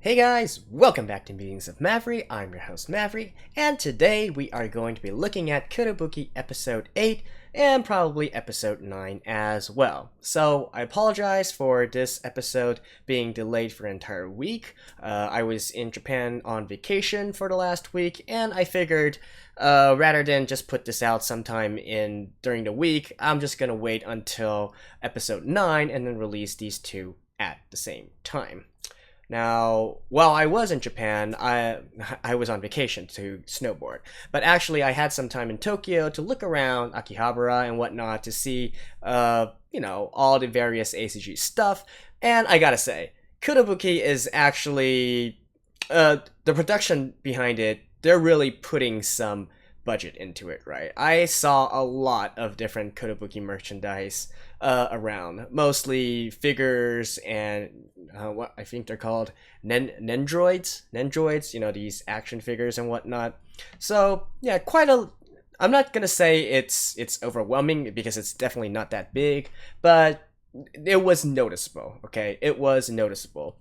Hey guys, welcome back to Meetings of Mavri. I'm your host Mavri, and today we are going to be looking at Kotobuki episode 8 and probably episode 9 as well. So I apologize for this episode being delayed for an entire week. I was in Japan on vacation for the last week, and I figured rather than just put this out sometime during the week, I'm just gonna wait until episode 9 and then release these two at the same time. Now, while I was in Japan, I was on vacation to snowboard. But actually, I had some time in Tokyo to look around Akihabara and whatnot to see, all the various ACG stuff. And I gotta say, Kotobuki is actually, the production behind it, they're really putting some budget into it, right? I saw a lot of different Kotobuki merchandise around, mostly figures and what I think they're called Nendroids, these action figures and whatnot. So yeah, I'm not gonna say it's overwhelming because it's definitely not that big, but it was noticeable. Okay, it was noticeable.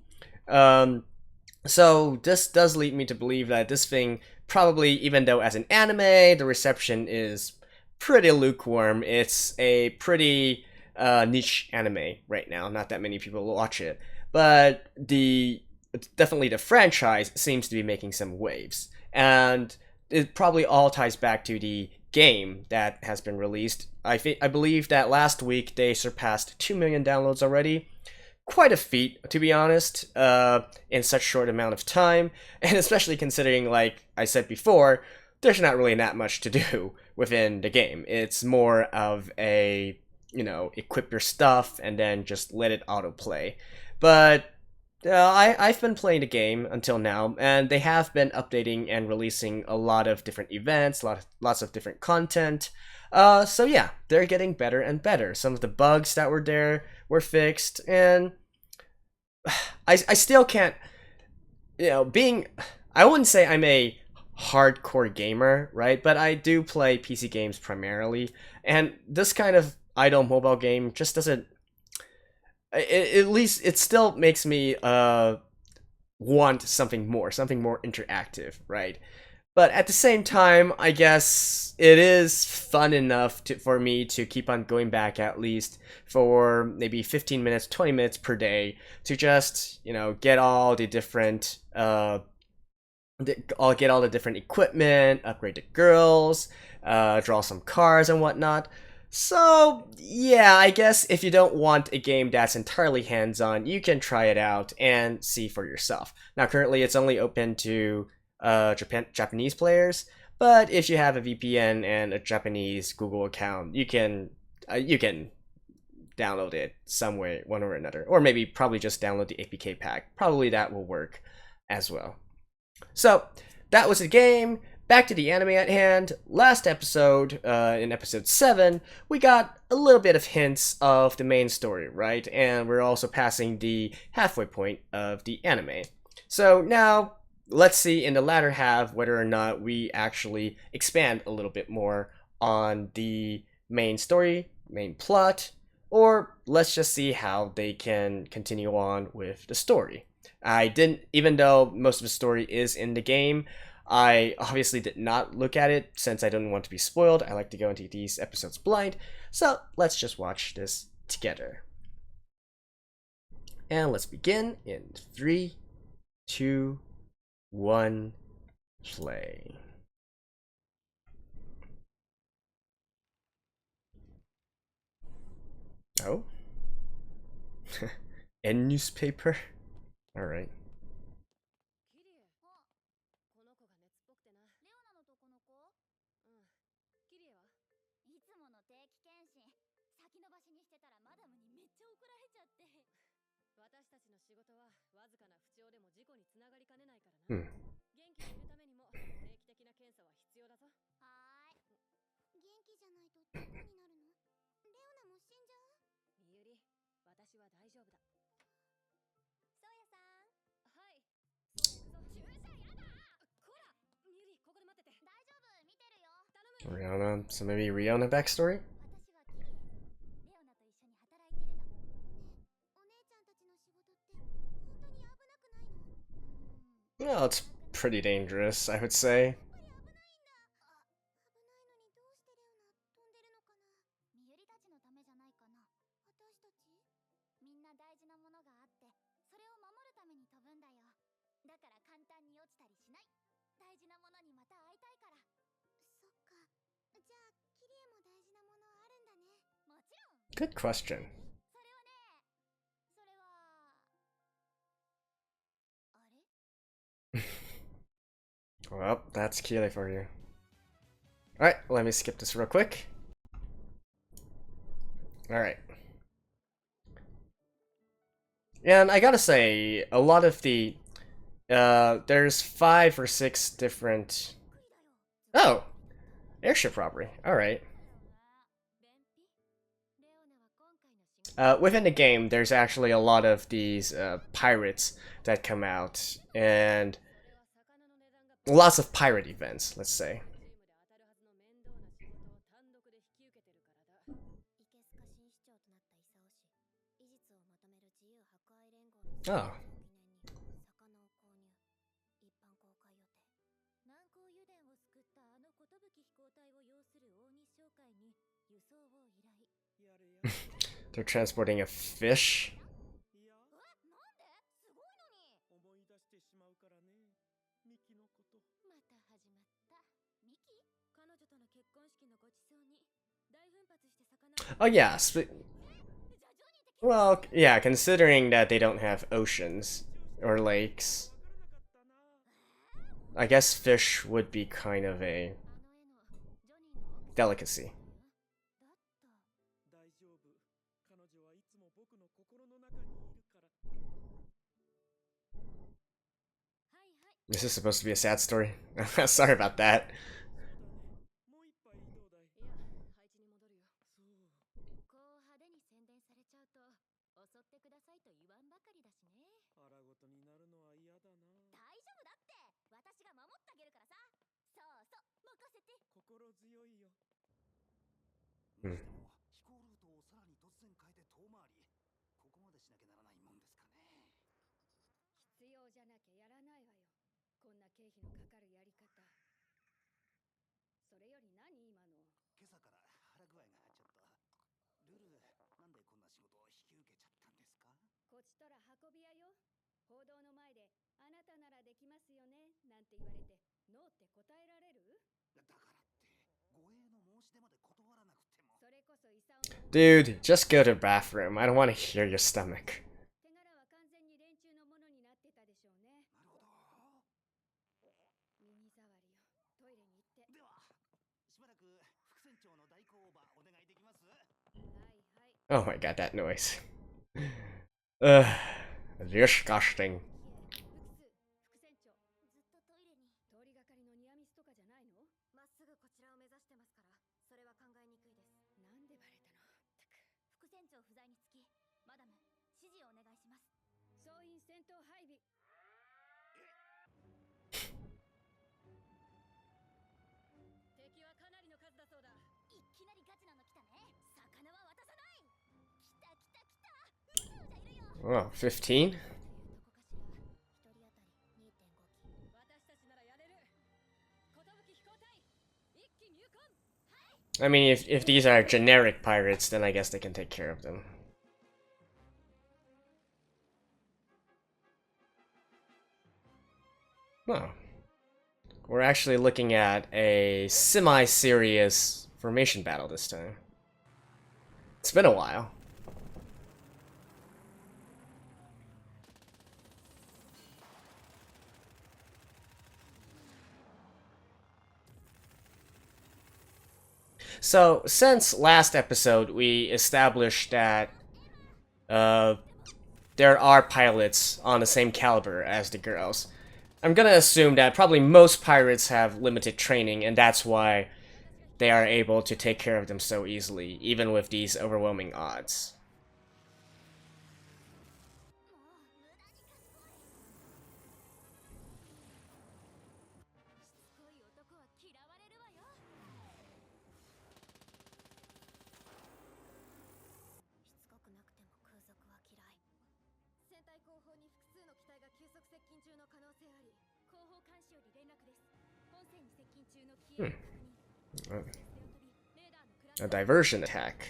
So this does lead me to believe that this thing probably, even though as an anime, the reception is pretty lukewarm. It's a pretty niche anime right now. Not that many people watch it, but definitely the franchise seems to be making some waves, and it probably all ties back to the game that has been released. I believe that last week they surpassed 2 million downloads already. Quite a feat, to be honest, in such short amount of time, and especially considering, like I said before, there's not really that much to do within the game. It's more of a, equip your stuff and then just let it autoplay. But I've been playing the game until now, and they have been updating and releasing a lot of different events, lots of different content. So yeah, they're getting better and better. Some of the bugs that were there were fixed, and I still can't, I wouldn't say I'm a hardcore gamer, right? But I do play PC games primarily, and this kind of idle mobile game just doesn't, at least it still makes me want something more interactive, right? But at the same time, I guess it is fun enough for me to keep on going back at least for maybe 15 minutes, 20 minutes per day to just, get all the different, get all the different equipment, upgrade the girls, draw some cards and whatnot. So, yeah, I guess if you don't want a game that's entirely hands-on, you can try it out and see for yourself. Now, currently it's only open to Japanese players, but if you have a VPN and a Japanese Google account, you can download it some way, one or another, or maybe probably just download the APK pack. Probably that will work as well. So that was the game. Back to the anime at hand. Last episode, in episode 7, we got a little bit of hints of the main story, right? And we're also passing the halfway point of the anime. So now, let's see in the latter half whether or not we actually expand a little bit more on the main story, main plot, or let's just see how they can continue on with the story. Even though most of the story is in the game, I obviously did not look at it since I don't want to be spoiled. I like to go into these episodes blind, so let's just watch this together. And let's begin in 3, 2, 1, play. Oh? End newspaper? Alright. Hmm. Rihanna, so maybe Rihanna backstory? Well, it's pretty dangerous, I would say. Good question. Well, that's Keely for you. Alright, let me skip this real quick. Alright. And I gotta say, a lot of the... there's 5 or 6 different... Oh! Airship robbery. Alright. Within the game, there's actually a lot of these pirates that come out, and lots of pirate events, let's say. Oh. They're transporting a fish. Oh yeah, well, yeah, considering that they don't have oceans or lakes, I guess fish would be kind of a delicacy. This is supposed to be a sad story. Sorry about that. Hmm. Dude, just go to the bathroom. I don't want to hear your stomach. Oh my god, that noise. Ugh, disgusting. Oh, 15? I mean, if these are generic pirates, then I guess they can take care of them. Oh. We're actually looking at a semi-serious formation battle this time. It's been a while. So, since last episode, we established that there are pilots on the same caliber as the girls. I'm gonna assume that probably most pirates have limited training, and that's why they are able to take care of them so easily, even with these overwhelming odds. Hmm. A diversion attack.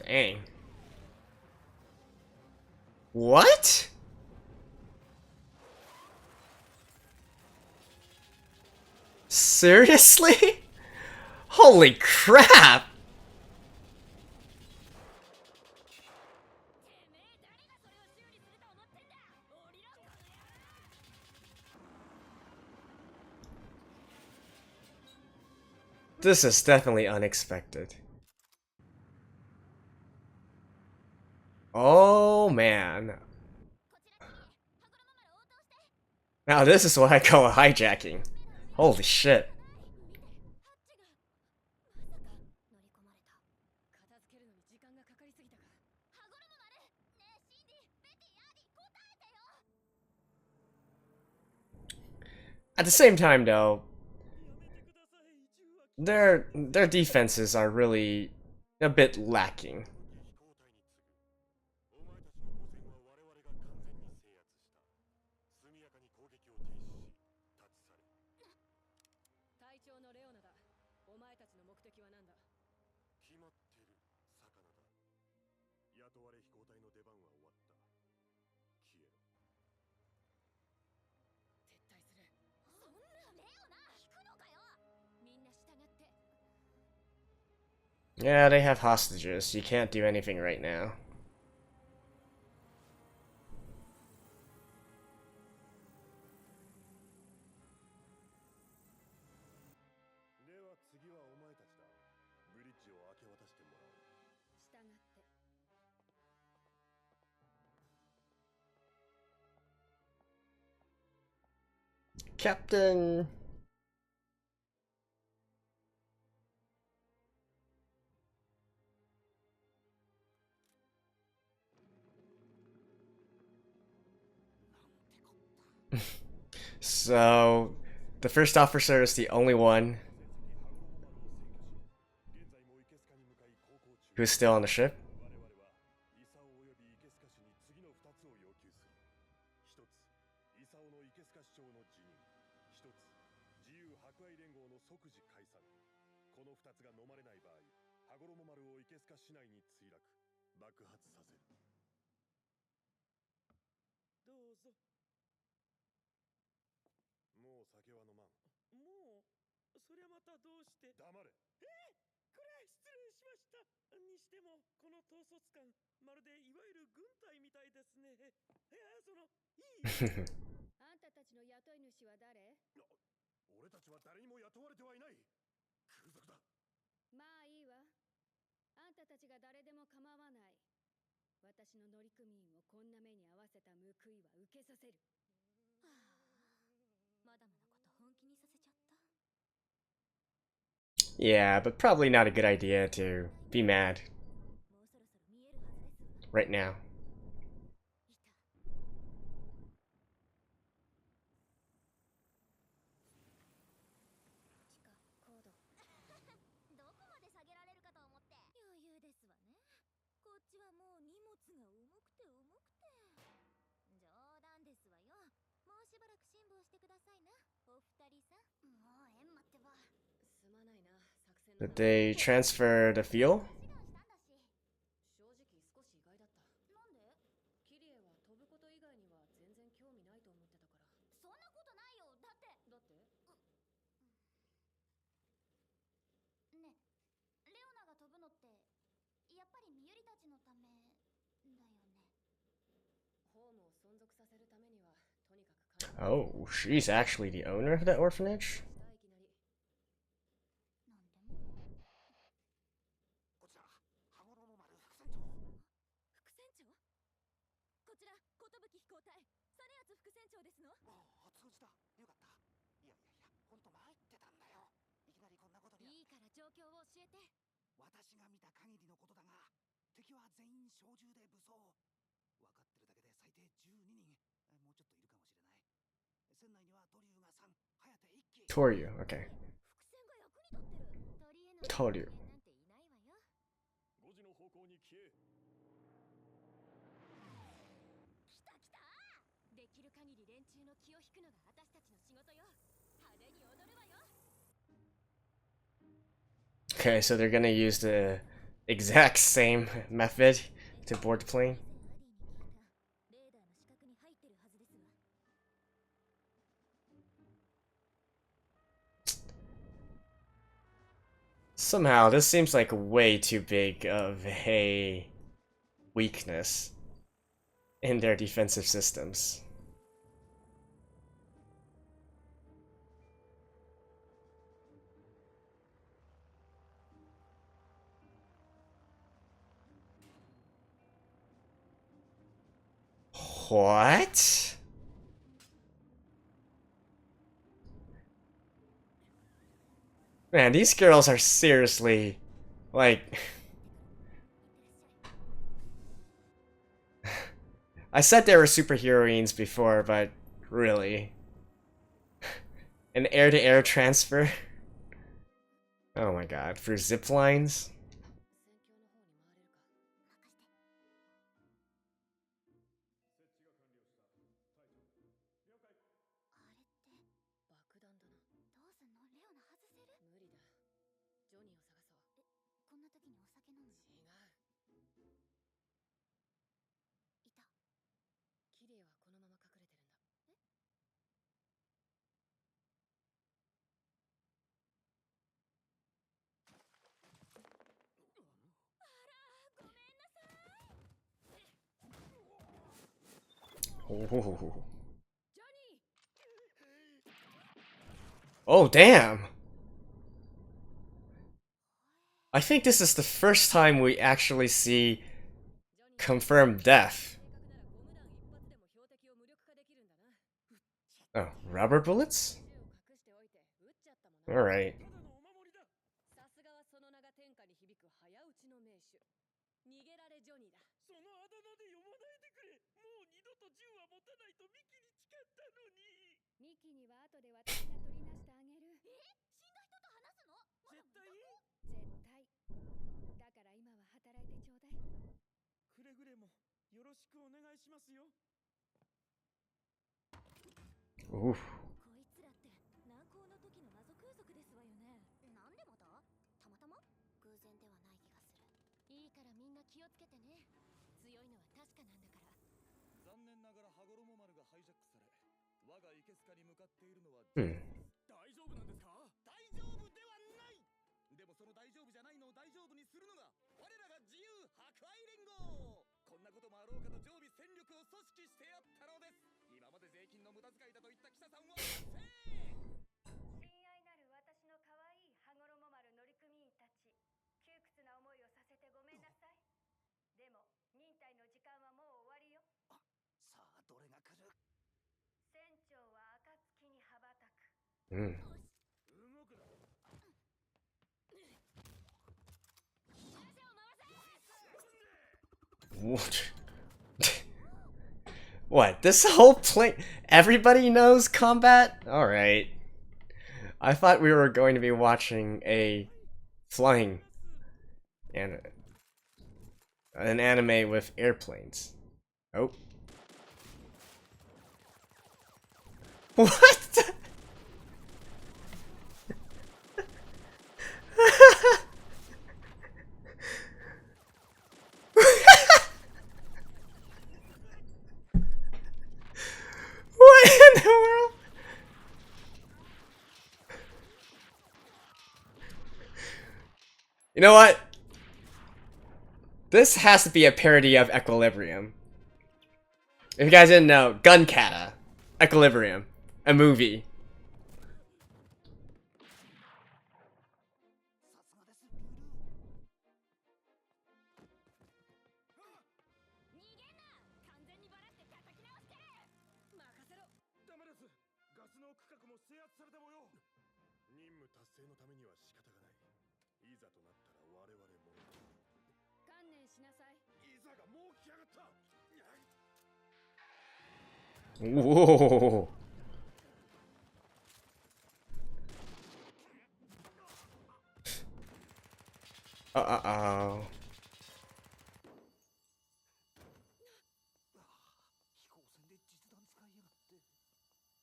Dang. What? Seriously? Holy crap! This is definitely unexpected. Oh man. Now this is what I call a hijacking. Holy shit. At the same time though, their defenses are really a bit lacking. Yeah, they have hostages. You can't do anything right now. Captain... So, the first officer is the only one who's still on the ship. Yeah, but probably not a good idea to be mad right now. Did they transfer the fuel? Oh, she's actually the owner of that orphanage? 状況を教えて。私が見た限りのことだが、敵は全員小銃で武装。分かってるだけで最低12人、もうちょっといるかもしれない。船内にはトリューが3、ハヤテ1機。Toryu, okay. 伏線が役に立ってる。鳥へのトリュー人間なんていないわよ。5時の方向に消え。来た来た。できる限り連中の気を引くのが私たちの仕事よ。派手に踊るわよ。Okay, so they're gonna use the exact same method to board the plane. Somehow, this seems like way too big of a weakness in their defensive systems. What? Man, these girls are seriously, like... I said they were superheroines before, but really? An air-to-air transfer? Oh my god, for zip lines? Oh. Oh, damn! I think this is the first time we actually see confirmed death. Oh, rubber bullets? Alright. Ooh. こいつらって難航の時の謎空賊ですわよね。なんでまた？たまたま？偶然ではない気がする。いいからみんな気をつけてね。強いのは確かなんだから。残念ながら羽衣丸がハイジャックされ、我がイケスカに向かっているのはHmm. 大丈夫なんですか？大丈夫ではない。でもその大丈夫じゃないのを大丈夫にするのが我らが自由博愛連合。こんなこともあろうかと常備戦力を組織してやったのです。今まで税金の無駄遣いだと言った記者さんは親愛なる私の可愛い羽衣丸乗組員たち、窮屈な思いをさせてごめんなさい。でも忍耐の時間はもう終わりよ。さあ、どれが来る？船長は暁に羽ばたく。Hmm. 動くな。 What? What? This whole plane... Everybody knows combat? Alright. I thought we were going to be watching a flying... and an anime with airplanes. Oh. What? What in the world? You know what? This has to be a parody of Equilibrium. If you guys didn't know, Gun Kata, Equilibrium, a movie. いざとなったら我々も観念しなさい。いざがもう来やがった。Whoa. Uh-oh. 飛行船で実弾使いやがって。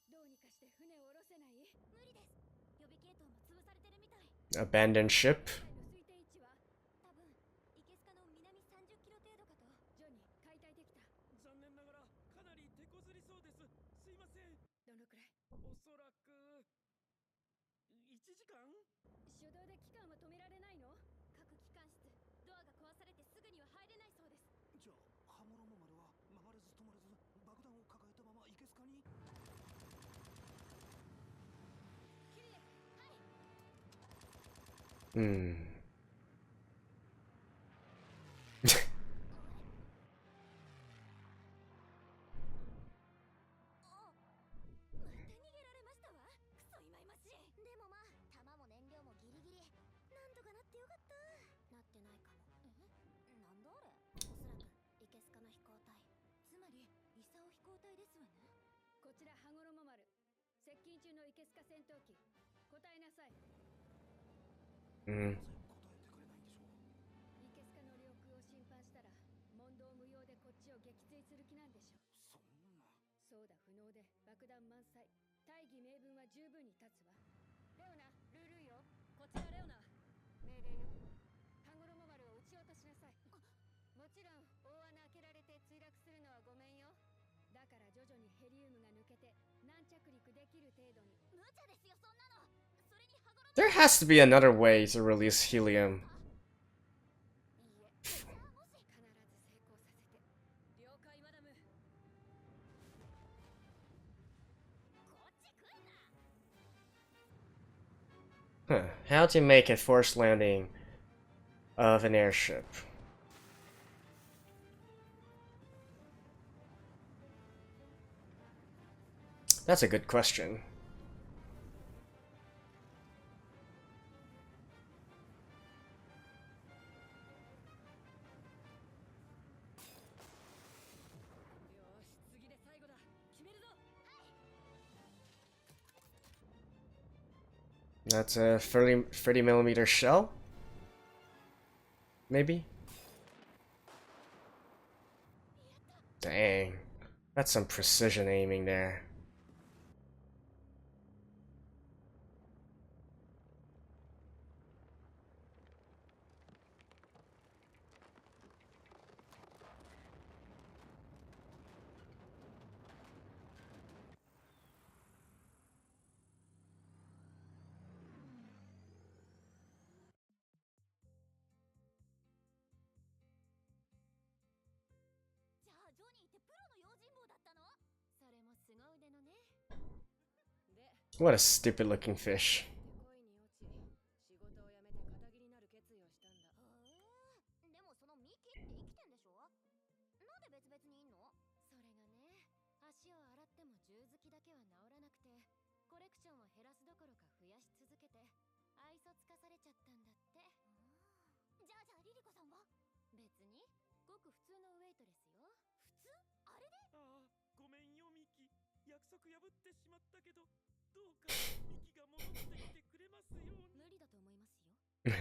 どうにかして船を下ろせない？無理です。予備系統も潰されてるみたい。 Abandoned ship. 現在の推定位置は多分イケスカの南30キロ程度かと。ジョニー、解体できた。残念ながらかなり手こずりそうです。すいません。どのくらい？おそらく1時間。手動で機関は止められないの？各機関室、ドアが壊されてすぐには入れないそうです。じゃあ羽衣丸は曲がれず止まれず爆弾を抱えたままイケスカに。キリエ、はい。Hmm. また逃げられましたわ。クソいまいましい。でもまあ、弾も燃料もギリギリ。なんとかなってよかった。なってないかも。なんだあれ。おそらくイケスカの飛行隊。つまりイサオ飛行隊ですわね。こちら羽衣丸。接近中のイケスカ戦闘機。答えなさい。Hmm. 答えてくれないんでしょう。イケスカの領空を侵犯したら問答無用でこっちを撃墜する気なんでしょ。そんな。そうだ、不能で爆弾満載。大義名分は十分に立つわ。レオナ、ルールーよ。こちらレオナ。命令よ。羽衣丸を撃ち落としなさい。もちろん大穴開けられて墜落するのはごめんよ。だから徐々にヘリウムが抜けて軟着陸できる程度に。無茶ですよ、そんなの。それに羽衣。 There has to be another way to release helium. いいえ、じゃあもし必ず成功させて。了解、マダム。こっち来んな。 Huh. How to make a forced landing of an airship. That's a good question. よし、次で最後だ。決めるぞ。 That's a 30 millimeter shell? Maybe? Dang. That's some precision aiming there. What a stupid looking fish. 恋に落ち、仕事を辞めて片桐になる決意をしたんだ。でもそのミキって生きてんでしょ？なんで別々にいんの？それがね、足を洗っても銃好きだけは治らなくて、コレクションを減らすどころか増やし続けて、愛想つかされちゃったんだって。じゃあリリコさんは？別に、ごく普通のウェイトレスよ。普通？あれで？ああ、ごめんよミキ。約束破ってしまったけど、どうかミキが戻ってきてくれますように。無理だと思いますよ。受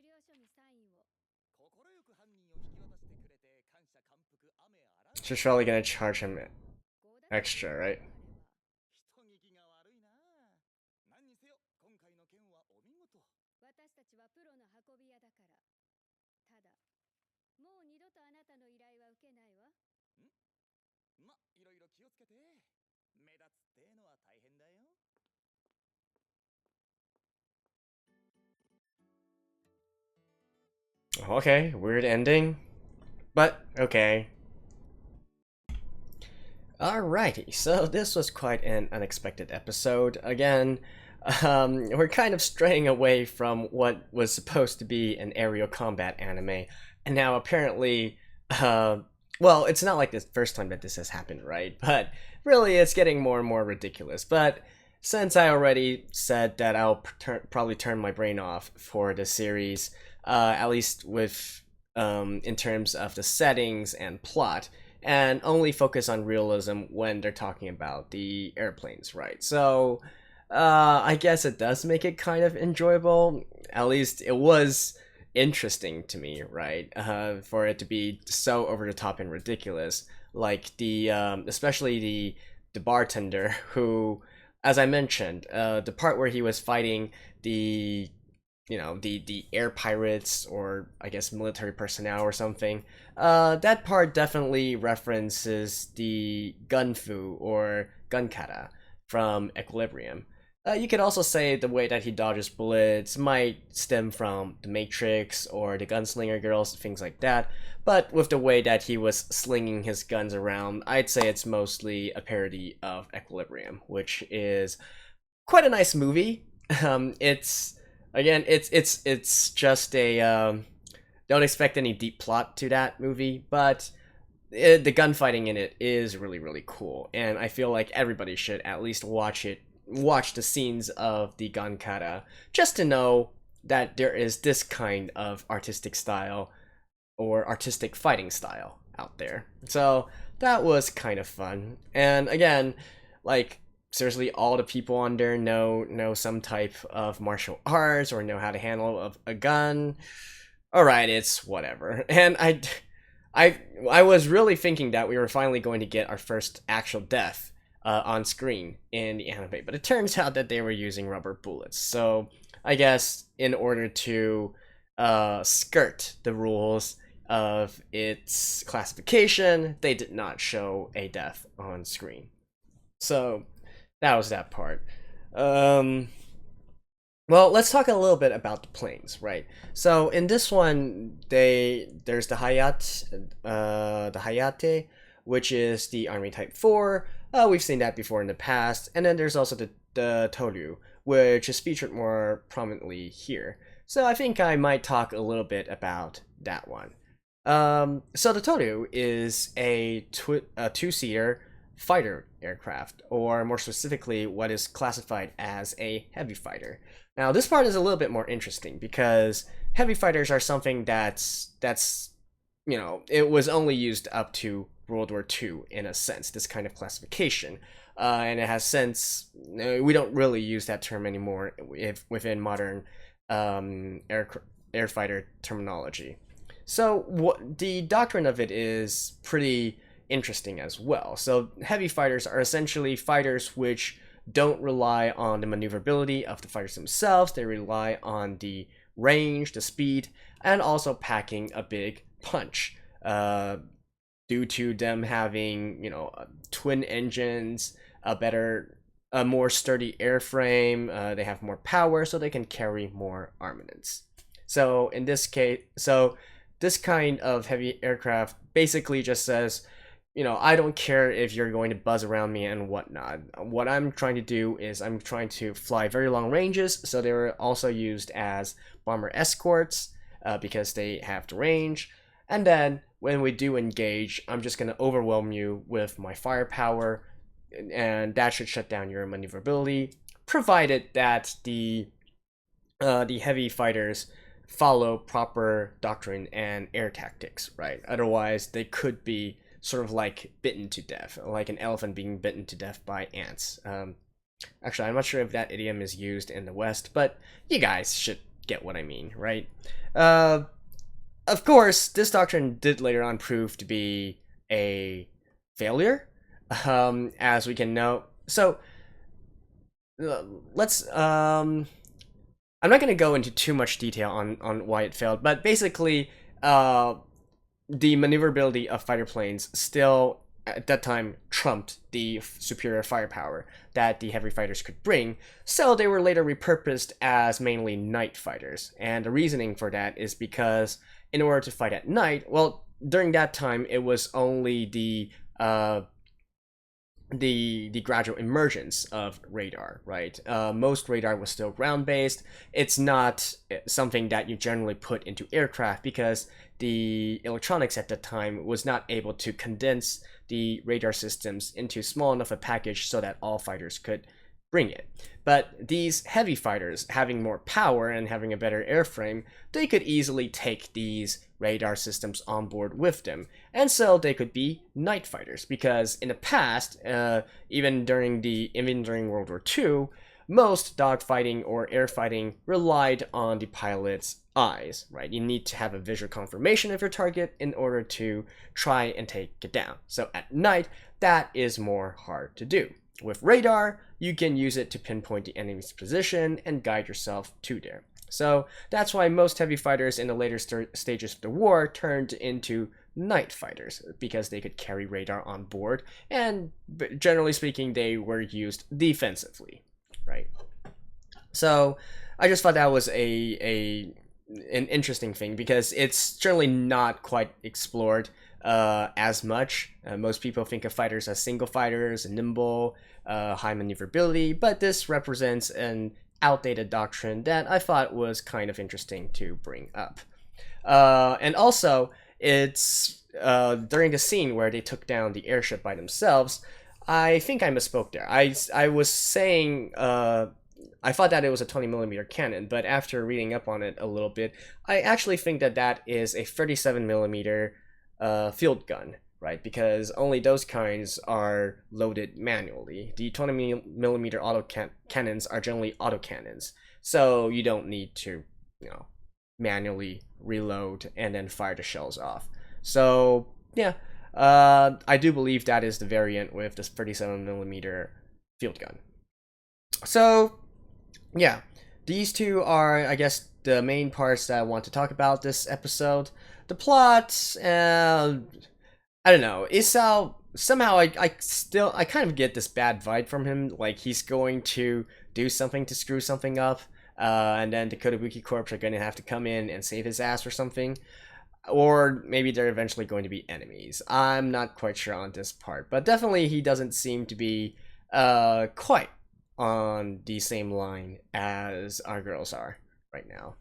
領書にサインを。心よく犯人を引き渡してくれて感謝感服雨あら。 She's probably gonna charge him extra, right? 人聞きが悪いな。何にせよ今回の件はお見事。私たちはプロの運び屋だから。ただ、もう二度とあなたの依頼は受けないわ。ま、いろいろ気をつけて。目立つってのは大変だよ。Okay, weird ending. But, okay. Alrighty, so this was quite an unexpected episode. Again, we're kind of straying away from what was supposed to be an aerial combat anime, and now apparently, well, it's not like the first time that this has happened, right? But really, it's getting more and more ridiculous. But since I already said that I'll probably turn my brain off for the series, at least with in terms of the settings and plot, and only focus on realism when they're talking about the airplanes, right? So, I guess it does make it kind of enjoyable. At least it was interesting to me, right? For it to be so over the top and ridiculous, like the especially the bartender who, as I mentioned, the part where he was fighting the the air pirates, or I guess military personnel or something. That part definitely references the gunfu or gun kata from Equilibrium. You could also say the way that he dodges bullets might stem from the Matrix or the Gunslinger Girls, things like that. But with the way that he was slinging his guns around, I'd say it's mostly a parody of Equilibrium, which is quite a nice movie. It's again, it's just a don't expect any deep plot to that movie, but the gunfighting in it is really really cool, and I feel like everybody should at least watch the scenes of the gun kata just to know that there is this kind of artistic style or artistic fighting style out there. So that was kind of fun, and again, like seriously, all the people on there know some type of martial arts or know how to handle a gun. All right, it's whatever. And I was really thinking that we were finally going to get our first actual death on screen in the anime, but it turns out that they were using rubber bullets. So I guess in order to skirt the rules of its classification, they did not show a death on screen. So that was that part. Well, let's talk a little bit about the planes, right? So in this one, there's the Hayate, which is the Army Type 4. We've seen that before in the past, and then there's also the Toryu, which is featured more prominently here. So I think I might talk a little bit about that one. So the Toryu is a two-seater fighter aircraft, or more specifically, what is classified as a heavy fighter. Now, this part is a little bit more interesting because heavy fighters are something that's it was only used up to World War II in a sense, this kind of classification, and it has since we don't really use that term anymore within modern air fighter terminology. So what the doctrine of it is pretty interesting as well. So heavy fighters are essentially fighters which don't rely on the maneuverability of the fighters themselves. They rely on the range, the speed, and also packing a big punch. Due to them having, twin engines, a more sturdy airframe, they have more power, so they can carry more armaments. So in this case, this kind of heavy aircraft basically just says, I don't care if you're going to buzz around me and whatnot. What I'm trying to do is I'm trying to fly very long ranges, so they were also used as bomber escorts because they have the range. And then when we do engage, I'm just going to overwhelm you with my firepower, and that should shut down your maneuverability, provided that the heavy fighters follow proper doctrine and air tactics, right? Otherwise, they could be sort of like bitten to death, like an elephant being bitten to death by ants. Actually, I'm not sure if that idiom is used in the West, but you guys should get what I mean, right? Of course, this doctrine did later on prove to be a failure, as we can know. So, let's... I'm not going to go into too much detail on why it failed, but basically, the maneuverability of fighter planes still, at that time, trumped the superior firepower that the heavy fighters could bring, so they were later repurposed as mainly night fighters. And the reasoning for that is because in order to fight at night, well, during that time, it was only the gradual emergence of radar, right? Most radar was still ground-based. It's not something that you generally put into aircraft because the electronics at that time was not able to condense the radar systems into small enough a package so that all fighters could bring it. But these heavy fighters, having more power and having a better airframe, they could easily take these radar systems on board with them. And so they could be night fighters, because in the past, even during World War II, most dogfighting or air fighting relied on the pilot's eyes, right? You need to have a visual confirmation of your target in order to try and take it down. So at night, that is more hard to do. With radar, you can use it to pinpoint the enemy's position and guide yourself to there. So that's why most heavy fighters in the later stages of the war turned into night fighters, because they could carry radar on board, and generally speaking, they were used defensively, right? So I just thought that was an interesting thing, because it's generally not quite explored as much. Most people think of fighters as single fighters, nimble, high maneuverability, but this represents an outdated doctrine that I thought was kind of interesting to bring up. And also, it's during the scene where they took down the airship by themselves, I think I misspoke there. I was saying I thought that it was a 20mm cannon, but after reading up on it a little bit, I actually think that that is a 37mm field gun, right? Because only those kinds are loaded manually. The 20mm auto cannons are generally autocannons, so you don't need to, manually reload and then fire the shells off. So yeah, I do believe that is the variant with this 37mm field gun. So yeah, these two are, I guess, the main parts that I want to talk about this episode. The plot, I don't know, Isao, somehow I kind of get this bad vibe from him, like he's going to do something to screw something up, and then the Kotobuki Corps are going to have to come in and save his ass or something. Or maybe they're eventually going to be enemies. I'm not quite sure on this part, but definitely he doesn't seem to be quite on the same line as our girls are right now.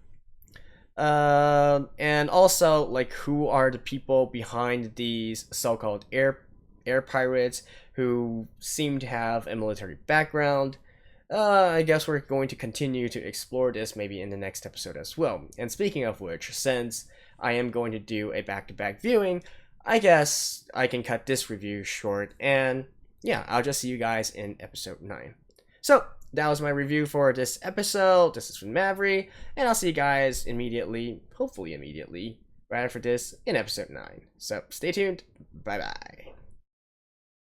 And also, like, who are the people behind these so-called air pirates who seem to have a military background? I guess we're going to continue to explore this maybe in the next episode as well. And speaking of which, since I am going to do a back-to-back viewing, I guess I can cut this review short, and yeah, I'll just see you guys in episode 9. So, that was my review for this episode. This is from Mavri, and I'll see you guys immediately, hopefully immediately, right after this in episode 9. So, stay tuned. Bye-bye.